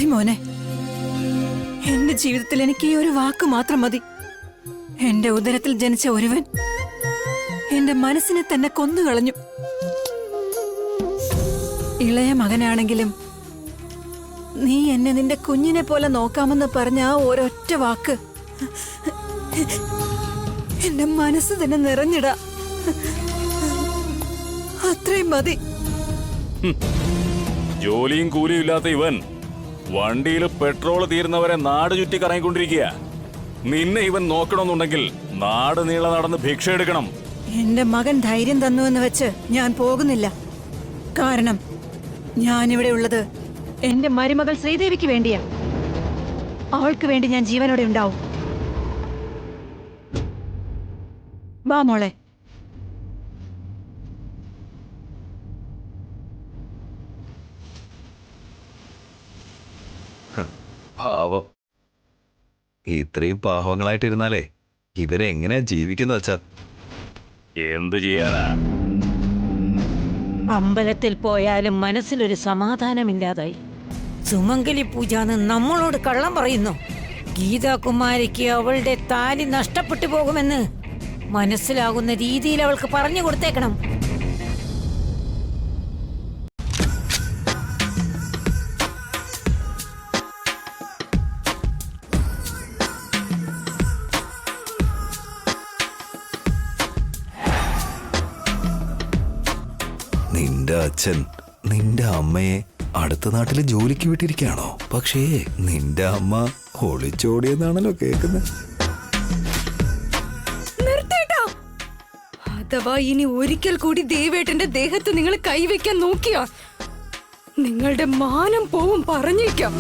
മതി മോനെ, എന്റെ ജീവിതത്തിൽ എനിക്ക് ഈ ഒരു വാക്ക് മാത്രം മതി. എന്റെ ഉദരത്തിൽ ജനിച്ച ഒരുവൻ എന്റെ മനസ്സിനെ തന്നെ കൊന്നുകളഞ്ഞു. ഇളയ മകനാണെങ്കിലും നീ എന്നെ നിന്റെ കുഞ്ഞിനെ പോലെ നോക്കാമെന്ന് പറഞ്ഞ ആ ഒരൊറ്റ വാക്ക് എന്റെ മനസ്സ് തന്നെ നിറഞ്ഞിടാ. അത്രയും മതി. ജോലിയും കൂലിയും ഇല്ലാത്ത ഇവൻ വണ്ടിയിൽ പെട്രോൾ തീരുന്നവരെ നാട് ചുറ്റി കറങ്ങിക്കൊണ്ടിരിക്കുക. നിന്നെ ഇവൻ നോക്കണമെന്നുണ്ടെങ്കിൽ നാട് നീളെ നടന്ന് ഭിക്ഷ എടുക്കണം. എന്റെ മകൻ ധൈര്യം തന്നുവെന്ന് വെച്ച് ഞാൻ പോകുന്നില്ല. കാരണം ഞാനിവിടെ ഉള്ളത് എന്റെ മരുമകൾ ശ്രീദേവിക്ക് വേണ്ടിയാ. അവൾക്ക് വേണ്ടി ഞാൻ ജീവനോടെ ഉണ്ടാവും. വാ മോളെ. പാവം. ഇത്രയും പാവങ്ങളായിട്ടിരുന്നാലേ ഇവരെങ്ങനെയാ ജീവിക്കുന്ന വെച്ചാ? എന്തു ചെയ്യാനാ? അമ്പലത്തിൽ പോയാലും മനസ്സിലൊരു സമാധാനമില്ലാതായി. സുമംഗലി പൂജാന്ന് നമ്മളോട് കള്ളം പറയുന്നു. ഗീതാകുമാരിക്ക് അവളുടെ താലി നഷ്ടപ്പെട്ടു പോകുമെന്ന് മനസ്സിലാകുന്ന രീതിയിൽ അവൾക്ക് പറഞ്ഞു കൊടുത്തേക്കണം. നിന്റെ അച്ഛൻ നിന്റെ അമ്മയെ അടുത്ത നാട്ടില് ജോലിക്ക് വിട്ടിരിക്കുകയാണോ? പക്ഷേ നിന്റെ അമ്മ ഒളിച്ചോടിയെന്നാണല്ലോ കേൾക്കുന്നത്. അഥവാ ഇനി ഒരിക്കൽ കൂടി ദേവേട്ടന്റെ ദേഹത്ത് നിങ്ങൾ കൈവയ്ക്കാൻ നോക്കിയാ നിങ്ങളുടെ മാനം പോവും, പറഞ്ഞേക്കാം.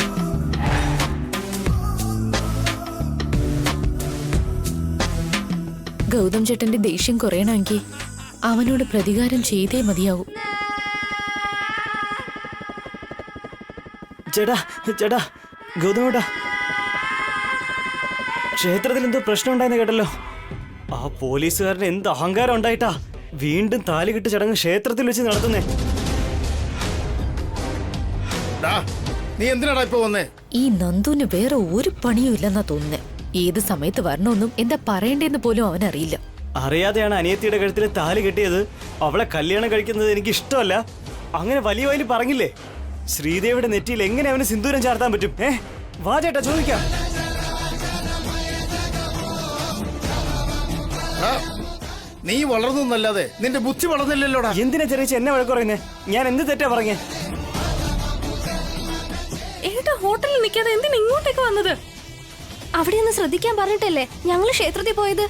ഗൗതം ചേട്ടന്റെ ദേഷ്യം കുറയണമെങ്കിൽ അവനോട് പ്രതികാരം ചെയ്തേ മതിയാവൂ. ചേട്ടാ ചേട്ടാ ഗൗതമേട്ടാ, ക്ഷേത്രത്തിൽ എന്തോ പ്രശ്നം ഉണ്ടായെന്ന് കേട്ടല്ലോ. ആ പോലീസുകാരന് എന്ത് അഹങ്കാരം ഉണ്ടായിട്ടാ വീണ്ടും താലികെട്ട് ചടങ്ങ് ക്ഷേത്രത്തിൽ വെച്ച് നടത്തുന്നേ. നീ എന്തിനാടാ ഇപ്പൊ വന്നേ? ഈ നന്ദുവിന് വേറെ ഒരു പണിയും ഇല്ലെന്നാ തോന്നുന്നേ. ഏത് സമയത്ത് വരണമെന്നും എന്താ പറയണ്ടേന്ന് പോലും അവനറിയില്ല. അറിയാതെയാണ് അനിയത്തിയുടെ കഴുത്തിൽ താലി കെട്ടിയത്. അവളെ കല്യാണം കഴിക്കുന്നത് എനിക്ക് ഇഷ്ടമല്ല അങ്ങനെ വലിയ വലിയ പറഞ്ഞില്ലേ. ശ്രീദേവിയുടെ നെറ്റിയിൽ എങ്ങനെ അവന് സിന്ദൂരം ചാർത്താൻ പറ്റും? വാ ചേട്ടാ ചോദിക്കാം. നീ വളർന്നല്ലാതെ നിന്റെ ബുദ്ധി വളർന്നില്ലല്ലോടാ. എന്തിനാ ചെറിയ എന്നെ വഴക്ക് പറയുന്നേ? ഞാൻ എന്ത് തെറ്റാ പറഞ്ഞേ? ഏട്ടാ ഹോട്ടലിൽ നിൽക്കാതെ എന്തിനാ ഇങ്ങോട്ടേക്ക് വന്നത്? അവിടെ ഒന്ന് ശ്രദ്ധിക്കാൻ പറഞ്ഞിട്ടല്ലേ ഞങ്ങൾ ക്ഷേത്രത്തിൽ പോയത്.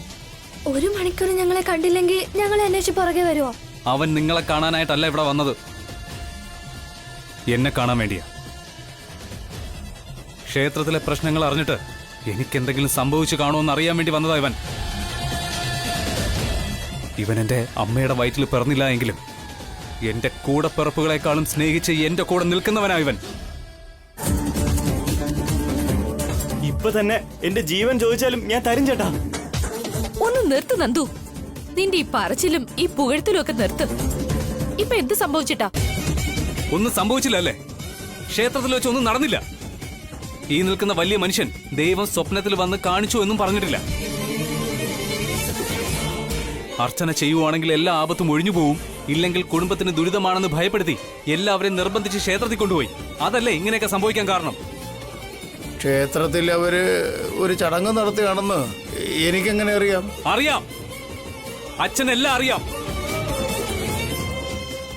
1 മണിക്കൂർ ഞങ്ങളെ കണ്ടില്ലെങ്കിൽ ഞങ്ങളെ അന്വേഷിച്ച് പുറകെ വരുമോ? അവൻ നിങ്ങളെ കാണാനായിട്ടല്ല ഇവിടെ വന്നത്, എന്നെ കാണാൻ വേണ്ടിയാ. ക്ഷേത്രത്തിലെ പ്രശ്നങ്ങൾ അറിഞ്ഞിട്ട് എനിക്കെന്തെങ്കിലും സംഭവിച്ചു കാണുമെന്ന് അറിയാൻ വേണ്ടി വന്നതാ ഇവൻ. ഇവൻ എന്റെ അമ്മയുടെ വയറ്റിൽ പിറന്നില്ല എങ്കിലും എന്റെ കൂടപ്പിറപ്പുകളെക്കാളും സ്നേഹിച്ച് എന്റെ കൂടെ നിൽക്കുന്നവനാ ഇവൻ. ഇപ്പൊ തന്നെ എന്റെ ജീവൻ ചോദിച്ചാലും ഞാൻ തരും ചേട്ടാ. ഒന്ന് നിർത്ത് നന്ദു, നിന്റെ ഈ പറച്ചിലും ഈ പുകഴ്ത്തലും ഒക്കെ നിർത്ത്. ഇപ്പൊ എന്ത് സംഭവിച്ചിട്ടാ? ഒന്നും സംഭവിച്ചില്ല അല്ലേ? ക്ഷേത്രത്തിൽ വെച്ച് ഒന്നും നടന്നില്ല. ഈ നിൽക്കുന്ന വലിയ മനുഷ്യൻ ദൈവം സ്വപ്നത്തിൽ വന്ന് കാണിച്ചു എന്നും പറഞ്ഞിട്ടില്ല. അർച്ചന ചെയ്യുവാണെങ്കിൽ എല്ലാ ആപത്തും ഒഴിഞ്ഞു പോവും, ഇല്ലെങ്കിൽ കുടുംബത്തിന് ദുരിതമാണെന്ന് ഭയപ്പെടുത്തി എല്ലാവരെയും നിർബന്ധിച്ച് ക്ഷേത്രത്തിൽ കൊണ്ടുപോയി. അതല്ലേ ഇങ്ങനെയൊക്കെ സംഭവിക്കാൻ കാരണം? ക്ഷേത്രത്തിൽ അവര് ഒരു ചടങ്ങ് നടത്തുകയാണെന്ന് എനിക്കെങ്ങനെ അറിയാം? അറിയാം, അച്ഛനെല്ലാം അറിയാം.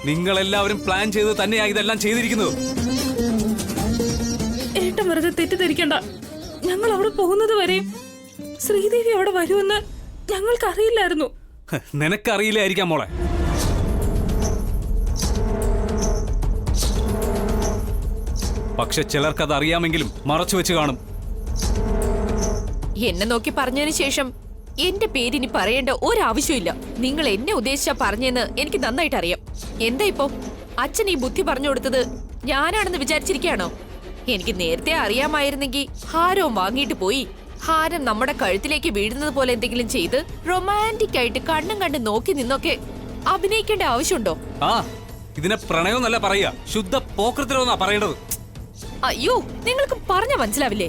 നിങ്ങളെല്ലാവരും പ്ലാൻ ചെയ്ത് തന്നെയാ ഇതെല്ലാം ചെയ്തിരിക്കുന്നത്. ഏട്ടൻ വെറുതെ തെറ്റിദ്ധരിക്കണ്ട. ഞങ്ങൾ അവിടെ പോകുന്നത് വരെയും ശ്രീദേവി അവിടെ വരുമെന്ന് ഞങ്ങൾക്ക് അറിയില്ലായിരുന്നു. നിനക്കറിയില്ലായിരിക്കാം മോളെ. പക്ഷെ ചിലർക്കത് അറിയാമെങ്കിലും മറച്ചു വെച്ച് കാണും. എന്നെ നോക്കി പറഞ്ഞതിന് ശേഷം എന്റെ പേരിനി പറയേണ്ട ഒരാവശ്യമില്ല. നിങ്ങൾ എന്നെ ഉദ്ദേശിച്ചാ പറഞ്ഞെന്ന് എനിക്ക് നന്നായിട്ട് അറിയാം. എന്താ ഇപ്പൊ അച്ഛൻ ഈ ബുദ്ധി പറഞ്ഞു കൊടുത്തത് ഞാനാണെന്ന് വിചാരിച്ചിരിക്കുകയാണോ? എനിക്ക് നേരത്തെ അറിയാമായിരുന്നെങ്കിൽ ഹാരവും വാങ്ങിയിട്ട് പോയി ഹാരം നമ്മുടെ കഴുത്തിലേക്ക് വീഴുന്നത് പോലെ എന്തെങ്കിലും ചെയ്ത് റൊമാൻറ്റിക് ആയിട്ട് കണ്ണും കണ്ട് നോക്കി നിന്നൊക്കെ അഭിനയിക്കേണ്ട ആവശ്യമുണ്ടോ? ആ, ഇതിനെ പ്രണയം എന്നല്ല പറയാ, ശുദ്ധ പോക്കൃത്തരമെന്നാ പറയേണ്ടത്. അയ്യോ, നിങ്ങൾക്ക് പറഞ്ഞ മനസ്സിലാവില്ലേ?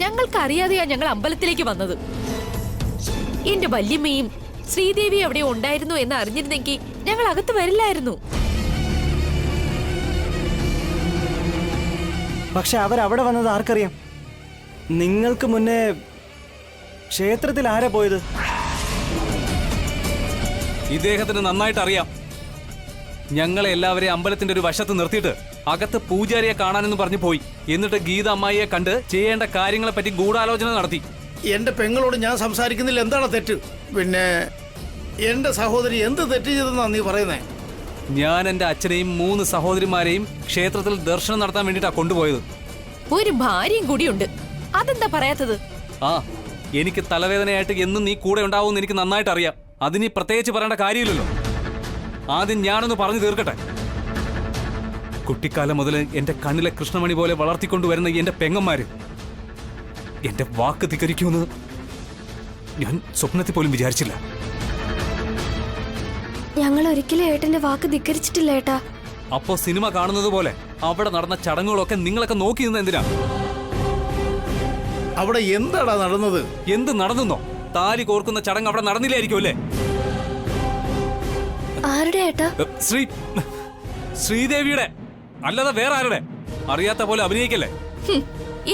ഞങ്ങൾക്ക് അറിയാതെയാ ഞങ്ങൾ അമ്പലത്തിലേക്ക് വന്നത്. എന്റെ വല്യമ്മയും ശ്രീദേവി അവിടെ ഉണ്ടായിരുന്നു എന്ന് അറിഞ്ഞിരുന്നെങ്കിൽ ഞങ്ങൾ അകത്ത് വരില്ലായിരുന്നു. പക്ഷെ അവരവിടെ വന്നത് ആർക്കറിയാം? നിങ്ങൾക്ക് മുന്നേ ക്ഷേത്രത്തിൽ ആരാ പോയത്? ഇദ്ദേഹത്തിന് നന്നായിട്ട് അറിയാം. ഞങ്ങളെ എല്ലാവരെയും അമ്പലത്തിന്റെ ഒരു വശത്ത് നിർത്തിയിട്ട് അകത്ത് പൂജാരിയെ കാണാനെന്ന് പറഞ്ഞു പോയി. എന്നിട്ട് ഗീത അമ്മായിയെ കണ്ട് ചെയ്യേണ്ട കാര്യങ്ങളെ പറ്റി ഗൂഢാലോചന നടത്തി. എന്റെ പെങ്ങളോട് ഞാൻ സംസാരിക്കുന്നില്ല, എന്താണ് തെറ്റ്? പിന്നെ എന്റെ സഹോദരി എന്ത് തെറ്റ് ചെയ്തെന്നാ നീ പറയുന്നേ? ഞാൻ എന്റെ അച്ഛനെയും 3 സഹോദരിമാരെയും ക്ഷേത്രത്തിൽ ദർശനം നടത്താൻ വേണ്ടിയിട്ടാ കൊണ്ടുപോയത്. ഒരു ഭാര്യയും കൂടിയുണ്ട്, അതെന്താ പറയാത്തത്? ആ, എനിക്ക് തലവേദനയായിട്ട് എന്നും നീ കൂടെ ഉണ്ടാവുമെന്ന് എനിക്ക് നന്നായിട്ട് അറിയാം. അതിനി പ്രത്യേകിച്ച് പറയേണ്ട കാര്യമില്ലല്ലോ. ആദ്യം ഞാനൊന്ന് പറഞ്ഞു തീർക്കട്ടെ. കുട്ടിക്കാലം മുതൽ എന്റെ കണ്ണിലെ കൃഷ്ണമണി പോലെ വളർത്തിക്കൊണ്ടുവരുന്ന എന്റെ പെങ്ങന്മാര് എന്റെ വാക്ക് ധിക്കരിക്കുമെന്ന് ഞാൻ സ്വപ്നത്തിൽ പോലും വിചാരിച്ചില്ല. ഞങ്ങൾ ഒരിക്കലും ഏട്ടന്റെ വാക്ക് ധിക്കരിച്ചിട്ടില്ല ഏട്ടാ. അപ്പോ സിനിമ കാണുന്നത് പോലെ അവിടെ നടന്ന ചടങ്ങുകളൊക്കെ നിങ്ങളൊക്കെ നോക്കി നിന്ന് എന്തിനാ? അവിടെ എന്താടാ നടന്നത്? എന്ത് നടന്നോ? താലി കോർക്കുന്ന ചടങ്ങ് അവിടെ നടന്നില്ലായിരിക്കും അല്ലേ? ആരുടെ ഏട്ടാ? ശ്രീദേവിയുടെ, അല്ലാതെ വേറെ ആരുടെ? അറിയാത്ത പോലെ അഭിനയിക്കല്ലേ?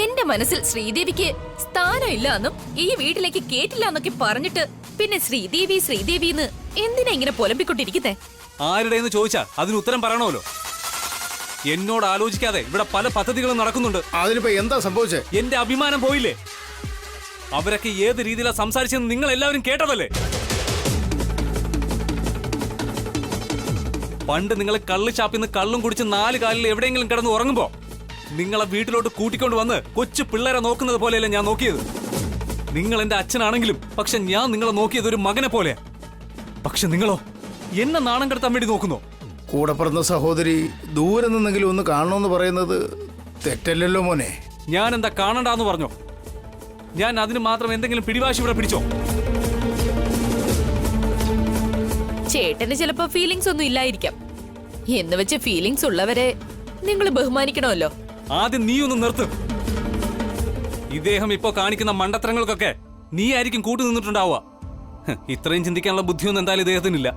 എന്റെ മനസ്സിൽ ശ്രീദേവിക്ക് സ്ഥാനം ഇല്ല എന്നും ഈ വീട്ടിലേക്ക് കേട്ടില്ല എന്നൊക്കെ പറഞ്ഞിട്ട് പിന്നെ ശ്രീദേവി ശ്രീദേവിന്ന് എന്തിനാ ഇങ്ങനെ പൊലമ്പിക്കൊണ്ടിരിക്കുന്നേ? ആരുടെയെന്ന് ചോദിച്ചാ അതിന് ഉത്തരം പറയണമല്ലോ. എന്നോട് ആലോചിക്കാതെ ഇവിടെ പല പദ്ധതികളും നടക്കുന്നുണ്ട്. അതിനിപ്പോ എന്താ സംഭവിച്ചേ? എന്റെ അഭിമാനം പോയില്ലേ? അവരൊക്കെ ഏത് രീതിയിലാണ് സംസാരിച്ചെന്ന് നിങ്ങൾ എല്ലാവരും കേട്ടതല്ലേ? പണ്ട് നിങ്ങൾ കള്ള് ഷാപ്പിന്ന് കള്ളും കുടിച്ച് 4 കാലിൽ എവിടെയെങ്കിലും കിടന്ന് ഉറങ്ങുമ്പോ നിങ്ങളെ വീട്ടിലോട്ട് കൂട്ടിക്കൊണ്ട് വന്ന് കൊച്ചു പിള്ളേരെ നോക്കുന്നത് പോലെയല്ലേ ഞാൻ നോക്കിയത്. നിങ്ങൾ എന്റെ അച്ഛനാണെങ്കിലും പക്ഷെ ഞാൻ നിങ്ങളെ നോക്കിയത് ഒരു മകനെ പോലെയാ. പക്ഷെ നിങ്ങളോ എന്നെ നാണം കെടുത്താൻ വേണ്ടി നോക്കുന്നോ? കൂടെ പിറന്ന സഹോദരി ദൂരെ നിന്നെങ്കിലും ഒന്ന് കാണണമെന്ന് പറയുന്നത് തെറ്റല്ലല്ലോ മോനെ. ഞാൻ എന്താ കാണണ്ടാന്ന് പറഞ്ഞോ? ഞാൻ അതിന് മാത്രം എന്തെങ്കിലും പിടിവാശി ഇവിടെ പിടിച്ചോ? ചേട്ടന് ചിലപ്പോ ഫീലിങ്സ് ഒന്നും ഇല്ലായിരിക്കാം. എന്ന് വെച്ച് ഫീലിങ്സ് ഉള്ളവരെ നിങ്ങൾ ബഹുമാനിക്കണമല്ലോ. ആദ്യം നീ ഒന്ന് നിർത്ത്. ഇദ്ദേഹം ഇപ്പോ കാണിക്കുന്ന മണ്ടത്തരങ്ങൾക്കൊക്കെ നീ ആയിരിക്കും കൂട്ടു നിന്നിട്ടുണ്ടാവുക. ഇത്രയും ചിന്തിക്കാനുള്ള ബുദ്ധിയൊന്നും എന്തായാലും ഇദ്ദേഹത്തിനില്ല.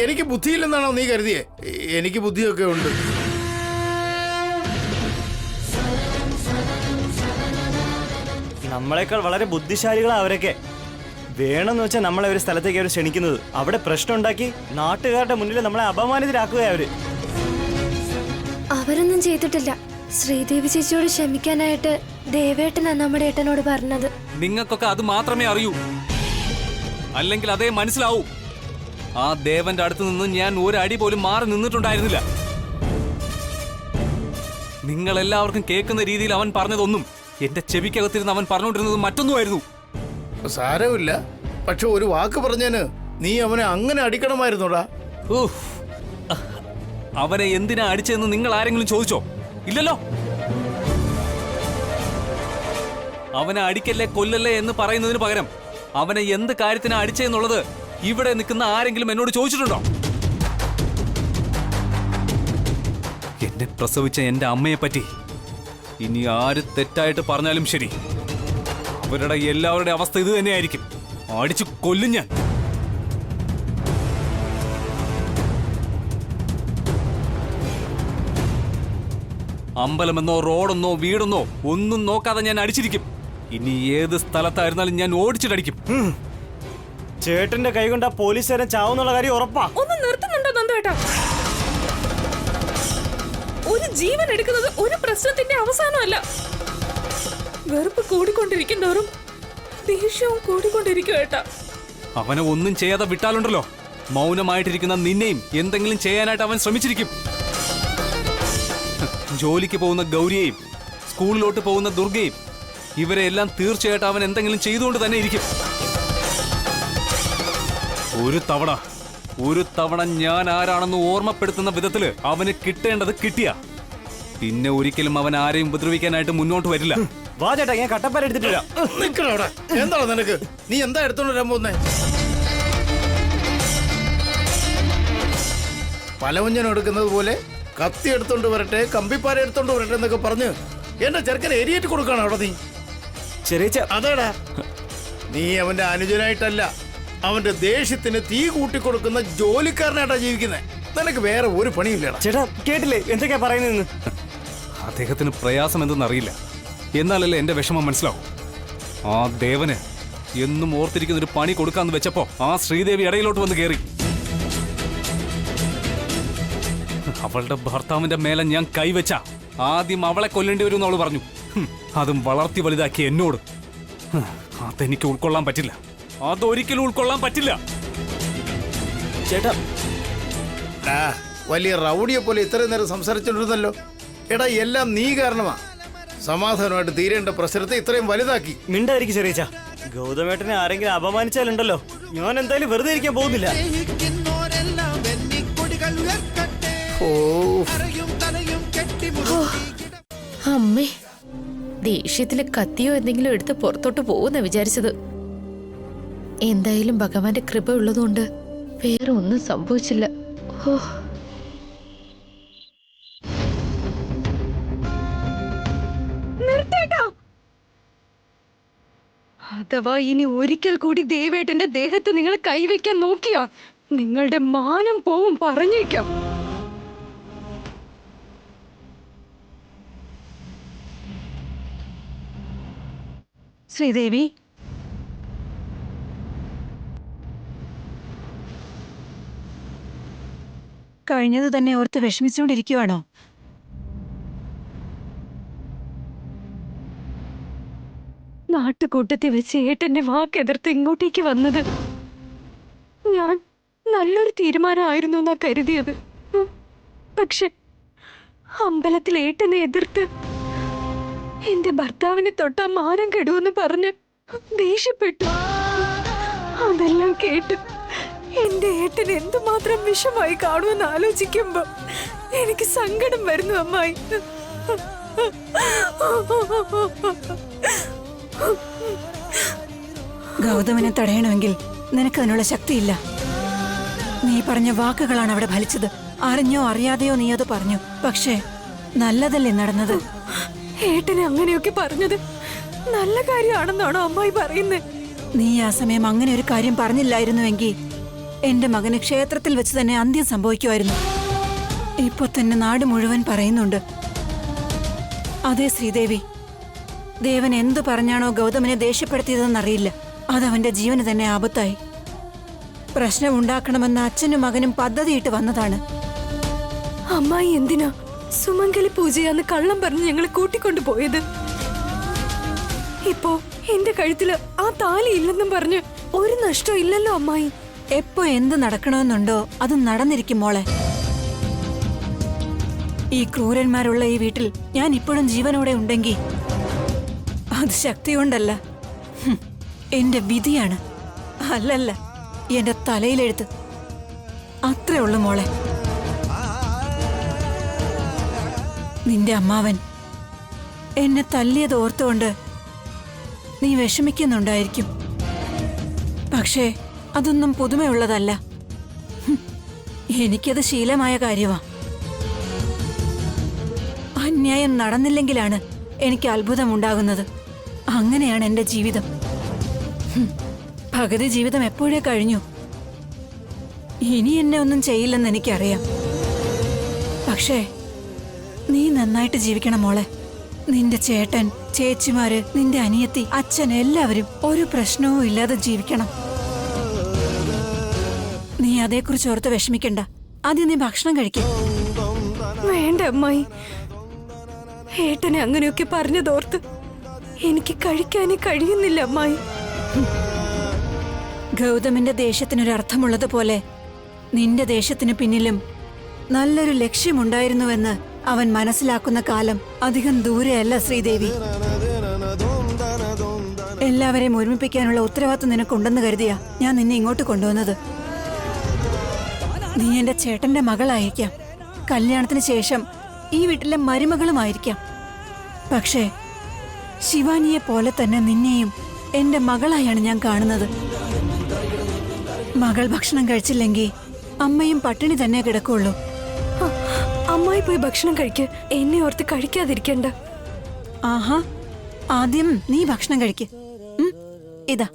എനിക്ക് ബുദ്ധിയില്ലെന്നാണോ നീ കരുതിയേ? എനിക്ക് ബുദ്ധിയൊക്കെ ഉണ്ട്. നമ്മളെക്കാൾ വളരെ ബുദ്ധിശാലികളാ അവരൊക്കെ. വേണമെന്ന് വെച്ചാൽ നമ്മളെ ഒരു സ്ഥലത്തേക്ക് അവർ ക്ഷണിക്കുന്നത്. അവിടെ പ്രശ്നം ഉണ്ടാക്കി നാട്ടുകാരുടെ മുന്നിൽ നമ്മളെ അപമാനിതരാക്കുകയാ അവര്. അവരൊന്നും ചെയ്തിട്ടില്ല. ശ്രീദേവി ചേച്ചിയോട് ക്ഷമിക്കാനായിട്ട് ദേവേട്ടനാ നമ്മുടെ ഏട്ടനോട് പറഞ്ഞത്. നിങ്ങൾക്കൊക്കെ അത് മാത്രമേ അറിയൂ, അല്ലെങ്കിൽ അതേ മനസ്സിലാവൂ. ആ ദേവന്റെ അടുത്ത് നിന്ന് ഞാൻ ഒരു അടി പോലും മാറി നിന്നിട്ടുണ്ടായിരുന്നില്ല. നിങ്ങൾ എല്ലാവർക്കും കേൾക്കുന്ന രീതിയിൽ അവൻ പറഞ്ഞതൊന്നും എന്റെ ചെവിക്കകത്തിരുന്ന് അവൻ പറഞ്ഞുകൊണ്ടിരുന്നത് മറ്റൊന്നുമായിരുന്നു. സാരമില്ല, പക്ഷെ ഒരു വാക്ക് പറഞ്ഞേന് നീ അവനെ അങ്ങനെ അടിക്കണമായിരുന്നോടാ. അവനെ എന്തിനാ അടിച്ചതെന്ന് നിങ്ങൾ ആരെങ്കിലും ചോദിച്ചോ? ഇല്ലല്ലോ. അവനെ അടിക്കല്ലേ കൊല്ലല്ലേ എന്ന് പറയുന്നതിന് പകരം അവനെ എന്ത് കാര്യത്തിനാ അടിച്ചെന്നുള്ളത് ഇവിടെ നിൽക്കുന്ന ആരെങ്കിലും എന്നോട് ചോദിച്ചിട്ടുണ്ടോ? എന്നെ പ്രസവിച്ച എന്റെ അമ്മയെ പറ്റി ഇനി ആര് തെറ്റായിട്ട് പറഞ്ഞാലും ശരി, അവരുടെ എല്ലാവരുടെ അവസ്ഥ ഇത് തന്നെയായിരിക്കും. അടിച്ചു കൊല്ലും ഞാൻ. അമ്പലമെന്നോ റോഡെന്നോ വീടെന്നോ ഒന്നും നോക്കാതെ ഞാൻ അടിച്ചിരിക്കും. ഇനി ഏത് സ്ഥലത്തായിരുന്നാലും ഞാൻ ഓടിച്ചിട്ടടിക്കും. ചേട്ടന്റെ കൈ കൊണ്ട് ആ പോലീസുകാരൻ ചാവുന്നുള്ള കാര്യം ഉറപ്പാ. ഒന്ന് നിർത്തുന്നുണ്ടോ നന്ദേട്ടാ? ഒരു ജീവൻ എടുക്കുന്നത് ഒരു പ്രശ്നത്തിന്റെ അവസാനമല്ല. വെറുപ്പ് കൂടിക്കൊണ്ടിരിക്കുന്നവരും ദേഷ്യവും കൂടിക്കൊണ്ടിരിക്കും ഏട്ടാ. അവനെ ഒന്നും ചെയ്യാതെ വിട്ടാലുണ്ടല്ലോ, മൗനമായിട്ടിരിക്കുന്ന നിന്നെയും എന്തെങ്കിലും ചെയ്യാനായിട്ട് അവൻ ശ്രമിച്ചിരിക്കും. ജോലിക്ക് പോകുന്ന ഗൗരിയെയും സ്കൂളിലോട്ട് പോകുന്ന ദുർഗയും ഇവരെല്ലാം തീർച്ചയായിട്ടും അവൻ എന്തെങ്കിലും ചെയ്തുകൊണ്ട് തന്നെ ഇരിക്കും. ഒരു തവണ ഞാൻ ആരാണെന്ന് ഓർമ്മപ്പെടുത്തുന്ന വിധത്തില് അവന് കിട്ടേണ്ടത് കിട്ടിയ പിന്നെ ഒരിക്കലും അവൻ ആരെയും ഉപദ്രവിക്കാനായിട്ട് മുന്നോട്ട് വരില്ല. വാ ചേട്ടാ, ഞാൻ കട്ടപ്പാര എടുത്തിട്ടില്ല. എന്താണ് നിനക്ക്? നീ എന്താ എടുത്തോണ്ട് വരാൻ പോകുന്നേ? പലവഞ്ഞനം എടുക്കുന്നത് പോലെ കത്തി എടുത്തോണ്ട് വരട്ടെ, കമ്പിപ്പാര എടുത്തോണ്ട് വരട്ടെ എന്നൊക്കെ പറഞ്ഞ് എന്റെ ചെറുക്കനെ എരിയേറ്റ് കൊടുക്കണം അവിടെ നീ. ചെറിയച്ച അതേടാ, നീ അവന്റെ അനുജനായിട്ടല്ല, അവന്റെ ദേഷ്യത്തിന് തീ കൂട്ടിക്കൊടുക്കുന്ന ജോലിക്കാരനായിട്ടാ ജീവിക്കുന്നത്. നിനക്ക് വേറെ ഒരു പണിയില്ലടാ. ചേട്ടാ കേട്ടില്ലേ എന്തൊക്കെയാ പറയുന്നതെന്ന്? അദ്ദേഹത്തിന് പ്രയാസം എന്തെന്നറിയില്ല, എന്നാലല്ലേ എന്റെ വിഷമം മനസ്സിലാവും. ആ ദേവന് എന്നും ഓർത്തിരിക്കുന്ന ഒരു പണി കൊടുക്കാന്ന് വെച്ചപ്പോ ആ ശ്രീദേവി ഇടയിലോട്ട് വന്ന് കയറി. അവളുടെ ഭർത്താവിന്റെ മേലെ ഞാൻ കൈവച്ച ആദ്യം അവളെ കൊല്ലേണ്ടി വരും എന്ന് അവള് പറഞ്ഞു. അതും വളർത്തി വലുതാക്കി എന്നോട്. അതെനിക്ക് ഉൾക്കൊള്ളാൻ പറ്റില്ല, അതൊരിക്കലും ഉൾക്കൊള്ളാൻ പറ്റില്ല. ചേട്ടാ വലിയ റൗഡിയെ പോലെ ഇത്രയും നേരം സംസാരിച്ചോണ്ടിരുന്നല്ലോ. എടാ, എല്ലാം നീ കാരണമാ. സമാധാനമായിട്ട് തീരേണ്ട പ്രശ്നത്തെ ഇത്രയും വലുതാക്കി. മിണ്ടായിരിക്കും ചെറിയച്ച. ഗൗതമേട്ടനെ ആരെങ്കിലും അപമാനിച്ചാലുണ്ടല്ലോ, ഞാൻ എന്തായാലും വെറുതെ ഇരിക്കാൻ പോകുന്നില്ല. അമ്മേ, ദേഷ്യത്തില് കത്തിയോ എന്തെങ്കിലും എടുത്ത് പുറത്തോട്ട് പോകുന്ന വിചാരിച്ചത്. എന്തായാലും ഭഗവാന്റെ കൃപ ഉള്ളതുകൊണ്ട് വേറെ ഒന്നും സംഭവിച്ചില്ല. ഓ, അഥവാ ഇനി ഒരിക്കൽ കൂടി ദേവേട്ടന്റെ ദേഹത്ത് നിങ്ങൾ കൈവയ്ക്കാൻ നോക്കിയാ നിങ്ങളുടെ മാനം പോവും പറഞ്ഞേക്കാം. ശ്രീദേവി, കഴിഞ്ഞത് തന്നെ ഓർത്ത് വിഷമിച്ചുകൊണ്ടിരിക്കുവാണോ? നാട്ടുകൂട്ടത്തിൽ വെച്ച് ഏട്ടന്റെ വാക്കെതിർത്ത് ഇങ്ങോട്ടേക്ക് വന്നത് ഞാൻ നല്ലൊരു തീരുമാനമായിരുന്നു എന്നാ കരുതിയത്. പക്ഷെ അമ്പലത്തിൽ ഏട്ടനെ എതിർത്ത് എന്റെ ഭർത്താവിനെ തൊട്ടാ മാനം കെടുവെന്ന് പറഞ്ഞ് ദേഷ്യപ്പെട്ടു. അതെല്ലാം കേട്ട് എന്റെ ഏട്ടൻ എന്തുമാത്രം വിഷമായി കാണുമെന്ന് ആലോചിക്കുമ്പോ എനിക്ക് സങ്കടം വരുന്നു അമ്മായി. ഗൗതമനെ തടയണമെങ്കിൽ നിനക്ക് അതിനുള്ള ശക്തിയില്ല. നീ പറഞ്ഞ വാക്കുകളാണ് അവിടെ ഫലിച്ചത്. അറിഞ്ഞോ അറിയാതെയോ നീ അത് പറഞ്ഞു. പക്ഷേ നല്ലതല്ലേ നടന്നത്? ഏട്ടനെ അങ്ങനെയൊക്കെ പറഞ്ഞത് നല്ല കാര്യമാണെന്നാണോ അമ്മായി പറയുന്നത്? നീ ആ സമയം അങ്ങനെ ഒരു കാര്യം പറഞ്ഞില്ലായിരുന്നുവെങ്കിൽ എന്റെ മകന് ക്ഷേത്രത്തിൽ വെച്ച് തന്നെ അന്ത്യം സംഭവിക്കുമായിരുന്നു. ഇപ്പൊ തന്നെ നാട് മുഴുവൻ പറയുന്നുണ്ട്. അതെ ശ്രീദേവി, ദേവൻ എന്തു പറഞ്ഞാണോ ഗൗതമനെ ദേഷ്യപ്പെടുത്തിയതെന്നറിയില്ല, അതവന്റെ ജീവന് തന്നെ ആപത്തായി. പ്രശ്നം ഉണ്ടാക്കണമെന്ന് അച്ഛനും മകനും പദ്ധതിയിട്ട് വന്നതാണ്. അമ്മായി എന്തിനാ സുമംഗലി പൂജയാന്ന് കള്ളം പറഞ്ഞ് ഞങ്ങളെ കൂട്ടിക്കൊണ്ടു പോയത്? ഇപ്പോ എന്റെ കഴുത്തില് ആ താലി ഇല്ലെന്നും പറഞ്ഞ് ഒരു നഷ്ടം ഇല്ലല്ലോ അമ്മായി. എപ്പോ എന്ത് നടക്കണമെന്നുണ്ടോ അത് നടന്നിരിക്കും മോളെ. ഈ ക്രൂരന്മാരുള്ള ഈ വീട്ടിൽ ഞാൻ ഇപ്പോഴും ജീവനോടെ ഉണ്ടെങ്കിൽ അത് ശക്തി കൊണ്ടല്ല, എന്റെ വിധിയാണ്. അല്ലല്ല, എന്റെ തലയിലെഴുത്ത്. അത്രേ ഉള്ളു മോളെ. നിന്റെ അമ്മാവൻ എന്നെ തല്ലിയത് ഓർത്തുകൊണ്ട് നീ വിഷമിക്കുന്നുണ്ടായിരിക്കും. പക്ഷേ അതൊന്നും പുതുമയുള്ളതല്ല. എനിക്കത് ശീലമായ കാര്യമാ. അന്യായം നടന്നില്ലെങ്കിലാണ് എനിക്ക് അത്ഭുതമുണ്ടാകുന്നത്. അങ്ങനെയാണ് എന്റെ ജീവിതം. പകുതി ജീവിതം എപ്പോഴേ കഴിഞ്ഞു. ഇനി എന്നെ ഒന്നും ചെയ്യില്ലെന്ന് എനിക്കറിയാം. പക്ഷേ നീ നന്നായിട്ട് ജീവിക്കണം മോളെ. നിന്റെ ചേട്ടൻ, ചേച്ചിമാര്, നിന്റെ അനിയത്തി, അച്ഛൻ എല്ലാവരും ഒരു പ്രശ്നവും ഇല്ലാതെ ജീവിക്കണം. നീ അതേക്കുറിച്ച് ഓർത്ത് വിഷമിക്കണ്ട. ആദ്യം നീ ഭക്ഷണം കഴിക്ക. വേണ്ട അമ്മായി, ഏട്ടനെ അങ്ങനെയൊക്കെ പറഞ്ഞതോർത്ത് എനിക്ക് കഴിക്കാനേ കഴിയുന്നില്ല അമ്മായി. ഗൗതമിന്റെ ദേഷ്യത്തിനൊരർത്ഥമുള്ളതുപോലെ നിന്റെ ദേഷ്യത്തിന് പിന്നിലും നല്ലൊരു ലക്ഷ്യമുണ്ടായിരുന്നുവെന്ന് അവൻ മനസ്സിലാക്കുന്ന കാലം അധികം ദൂരെയല്ല ശ്രീദേവി. എല്ലാവരെയും ഒരുമിപ്പിക്കാനുള്ള ഉത്തരവാദിത്വം നിനക്കുണ്ടെന്ന് കരുതിയാ ഞാൻ നിന്നെ ഇങ്ങോട്ട് കൊണ്ടുവന്നത്. നീ എന്റെ ചേട്ടന്റെ മകളായിരിക്കാം, കല്യാണത്തിന് ശേഷം ഈ വീട്ടിലെ മരുമകളുമായിരിക്കാം. പക്ഷേ ശിവാനിയെ പോലെ തന്നെ നിന്നെയും എന്റെ മകളായാണ് ഞാൻ കാണുന്നത്. മകൾ ഭക്ഷണം കഴിച്ചില്ലെങ്കിൽ അമ്മയും പട്ടിണി തന്നെ കിടക്കുള്ളൂ. അമ്മായി പോയി ഭക്ഷണം കഴിക്ക്. എന്നെ ഓർത്ത് കഴിക്കാതിരിക്കണ്ട. ആഹാ, ആദ്യം നീ ഭക്ഷണം കഴിക്ക്. ഇതാ.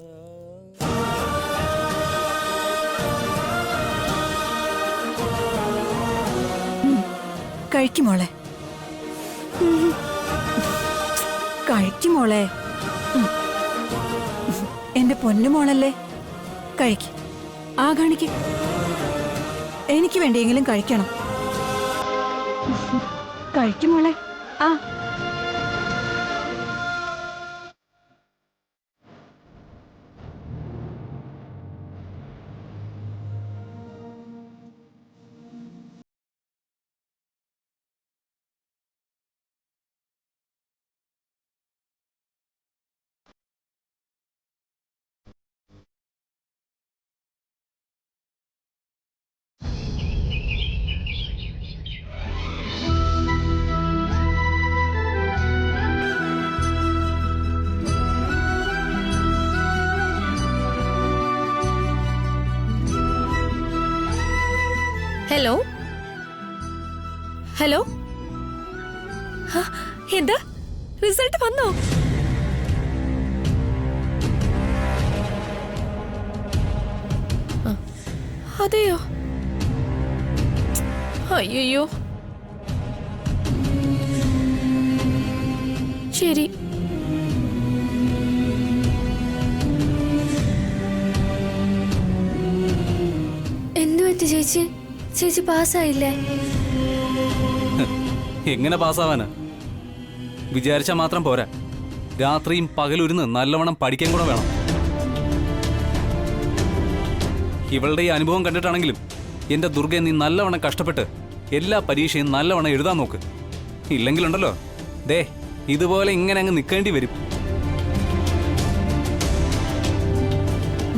കഴിക്കുമോളെ, കഴിക്കുമോളെ. എന്റെ പൊന്നുമോളല്ലേ, കഴിക്ക്. ആ കാണിക്ക്. എനിക്ക് വേണ്ടിയെങ്കിലും കഴിക്കണം. കഴിക്കുമോളെ. ആ ഹലോ ഹലോ, എന്താ റിസൾട്ട് വന്നോ? അതെയോ? അയ്യോ, ശരി. എന്തു പറ്റി ചേച്ചി? ചേച്ചി പാസ്സായില്ലേ? എങ്ങനെ പാസ്സാവാന്? വിചാരിച്ചാൽ മാത്രം പോരാ, രാത്രിയും പകലുരുന്ന് നല്ലവണ്ണം പഠിക്കാൻ കൂടെ വേണം. ഇവളുടെ ഈ അനുഭവം കണ്ടിട്ടാണെങ്കിലും എന്റെ ദുർഗ, നീ നല്ലവണ്ണം കഷ്ടപ്പെട്ട് എല്ലാ പരീക്ഷയും നല്ലവണ്ണം എഴുതാൻ നോക്ക്. ഇല്ലെങ്കിലുണ്ടല്ലോ ദേ ഇതുപോലെ ഇങ്ങനെ അങ്ങ് നിൽക്കേണ്ടി വരും.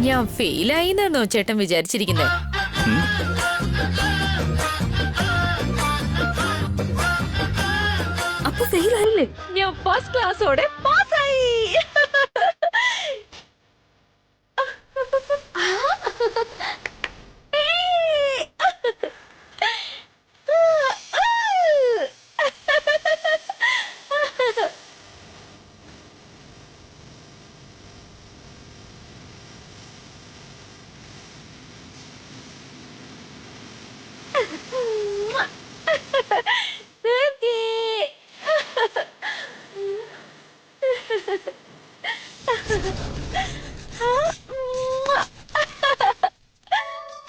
ഞാൻ ഫെയിലായി എന്നാണോ ചേട്ടൻ വിചാരിച്ചിരിക്കുന്നത്? അപ്പൊ ഫെയിൽ ആയില്ലേ? ഞാൻ ഫസ്റ്റ് ക്ലാസ്സോടെ പാസ്സായി.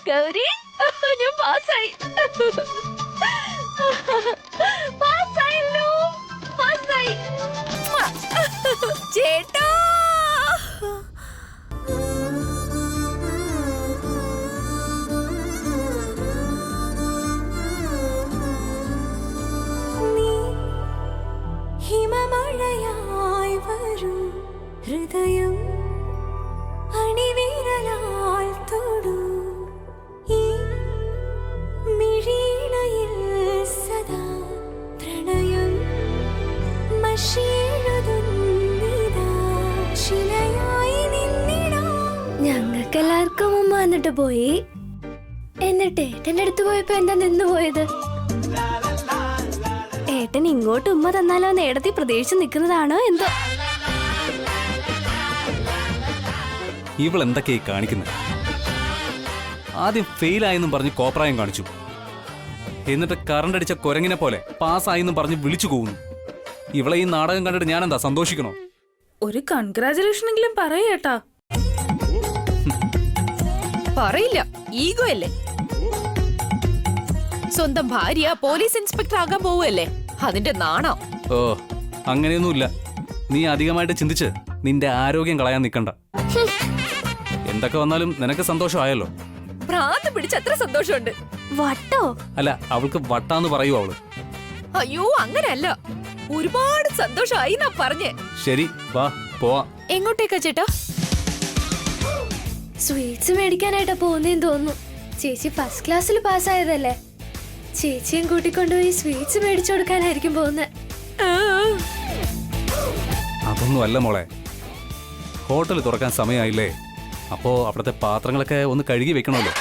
ഗൗരി, ഞാൻ പാസ്സായി. പാസ്സായല്ലോ, പാസ്സായി. ചേട്ടാ, ഹിമമഴയായി വരും ഹൃദയം അണിവിരലാൽ തൊടൂ. ഈ മിഴിയിണയിൽ സദാ പ്രണയം മഷിയെഴുതുന്നിതാ. ശിലയായി നിന്നിടാം. ഞങ്ങൾക്കെല്ലാവർക്കും ഉമ്മ വന്നിട്ട് പോയി. എന്നിട്ട് ഏട്ടൻ്റെ അടുത്ത് പോയപ്പോ എന്താ നിന്ന് പോയത്? ഏട്ടൻ ഇങ്ങോട്ട് ഉമ്മ തന്നാലോ നേടത്തി പ്രതീക്ഷിച്ച് നിൽക്കുന്നതാണോ എന്തോ? ഇവൾ എന്തൊക്കെയായി കാണിക്കുന്നത്? ആദ്യം ഫെയിലായെന്നും പറഞ്ഞ് കോപ്രായം കാണിച്ചു, എന്നിട്ട് കറണ്ട് അടിച്ച കുരങ്ങിനെ പോലെ പാസ്സായെന്നും പറഞ്ഞ് വിളിച്ചു പോകുന്നു. ഇവളെ ഈ നാടകം കണ്ടിട്ട് ഞാൻ എന്താ സന്തോഷിക്കണോ? ഒരു കൺഗ്രാചുലേഷൻ എങ്കിലും പറയേട്ടാ. പറയില്ല, ഈഗോ അല്ലേ. സ്വന്തം ഭാര്യ പോലീസ് ഇൻസ്പെക്ടർ ആകാൻ പോവല്ലേ, അതിന്റെ നാണം. ഓ, അങ്ങനെയൊന്നുമില്ല. നീ അധികമായിട്ട് ചിന്തിച്ച് നിന്റെ ആരോഗ്യം കളയാൻ നിൽക്കണ്ട. എന്തൊക്കെ വന്നാലും നിനക്ക് സന്തോഷമായല്ലോ. ഭ്രാന്ത് പിടിച്ച് എത്ര സന്തോഷമുണ്ട്. വട്ടോ? അല്ല, അവൾക്ക് വട്ടാന്ന് പറയൂ അവള്. അയ്യോ, അങ്ങനെയല്ല, ഒരുപാട് സന്തോഷമായി നാ പറഞ്ഞേ. ശരി, വാ പോവാ. എങ്ങോട്ടേക്കാ ചേട്ടാ? സ്വീറ്റ്സ് മേടിക്കാനായിട്ടാ പോകുന്നേന്ന് തോന്നുന്നു. ചേച്ചി ഫസ്റ്റ് ക്ലാസ്സിൽ പാസ്സായതല്ലേ, ചേച്ചിയും കൂട്ടിക്കൊണ്ടുപോയി സ്വീറ്റ്സ് മേടിച്ചു കൊടുക്കാനായിരിക്കും പോകുന്നത്. അതൊന്നും അല്ല മോളെ, ഹോട്ടൽ തുറക്കാൻ സമയമായില്ലേ, അപ്പോ അവിടുത്തെ പാത്രങ്ങളൊക്കെ ഒന്ന് കഴുകി വെക്കണമല്ലോ.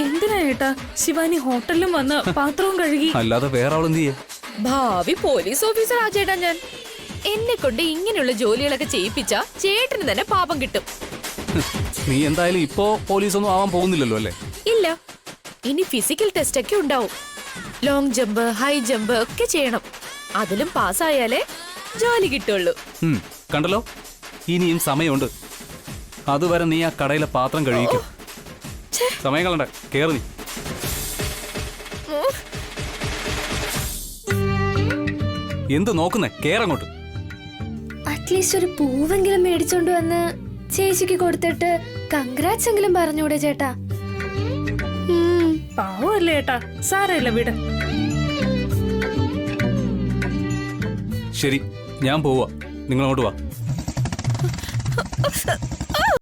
എന്തിനാ ഏട്ടാ ശിവാനി ഹോട്ടലിലും വന്ന് പാത്രവും കഴുകി? അല്ലാതെ വേറെ ആളെന്ത് ചെയ്യേ? ഭാവി പോലീസ് ഓഫീസർ ആ ചേട്ടാ ഞാൻ. എന്നെ കൊണ്ട് ഇങ്ങനെയുള്ള ജോലികളൊക്കെ ചെയ്യിപ്പിച്ച ചേട്ടന് തന്നെ പാപം കിട്ടും. നീ എന്തായാലും ഇപ്പോ പോലീസൊന്നും ആവാൻ പോകുന്നില്ലല്ലോ അല്ലേ? ഇല്ല, ഇനി ഫിസിക്കൽ ടെസ്റ്റ് ഒക്കെ ഉണ്ടാവും. ലോങ് ജമ്പ്, ഹൈ ജമ്പ് ഒക്കെ ചെയ്യണം. അതിലും പാസ്സായാലേ ജോലി കിട്ടുള്ളൂ. കണ്ടല്ലോ, ഇനിയും സമയമുണ്ട്. അതുവരെ നീ ആ കടയിലെ പാത്രം കഴുകിക്കും. സമയം കളണ്ട, കേറി നീ. എന്ത് നോക്കുന്നേ? കേറങ്ങോട്ട്. അറ്റ്ലീസ്റ്റ് ഒരു പൂവെങ്കിലും മേടിച്ചോണ്ട് വന്ന് ചേച്ചിക്ക് കൊടുത്തിട്ട് കൺഗ്രാറ്റ്സ് എങ്കിലും പറഞ്ഞൂടെ ചേട്ടാ? പാവല്ലേ ഏട്ടാ, സാരമില്ല വിട്. ശരി, ഞാൻ പോവാ. നിങ്ങൾ അങ്ങോട്ട് വാ.